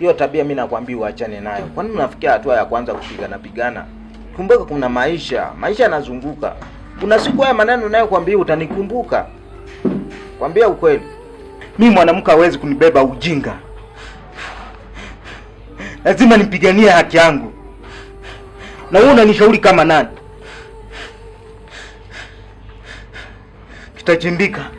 Hiyo tabia mimi nakwambia uachane nayo. Kwani unafikia hatua ya kwanza kupigana? Kumbuka kuna maisha yanazunguka. Kuna siku haya maneno nayokuambia utanikumbuka. Kwambia ukweli. Mimi mwanamke hawezi kunibeba ujinga. Lazima nipiganie haki yangu. Na wewe unanishauri kama nani? Kitachimbika.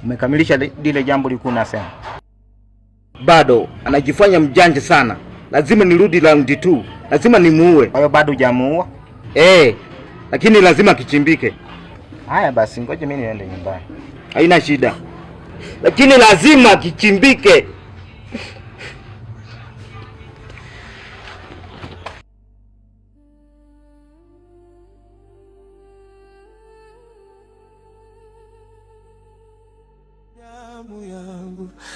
Umekamilisha lile jambo liko nasema? Bado anajifanya mjanja sana. Lazima nirudi round 2. Lazima nimuue. Kwa hiyo bado hujamuua? Lakini lazima kichimbike. Haya basi ngoja mimi niende nyumbani. Haina shida. Lakini lazima kichimbike.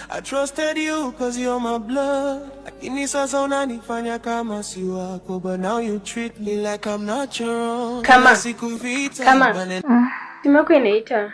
I trusted you cause you're my blood. Lakini sasa unanifanya kama si wako. But now you treat me like I'm not your own. Kama simu yako inaita.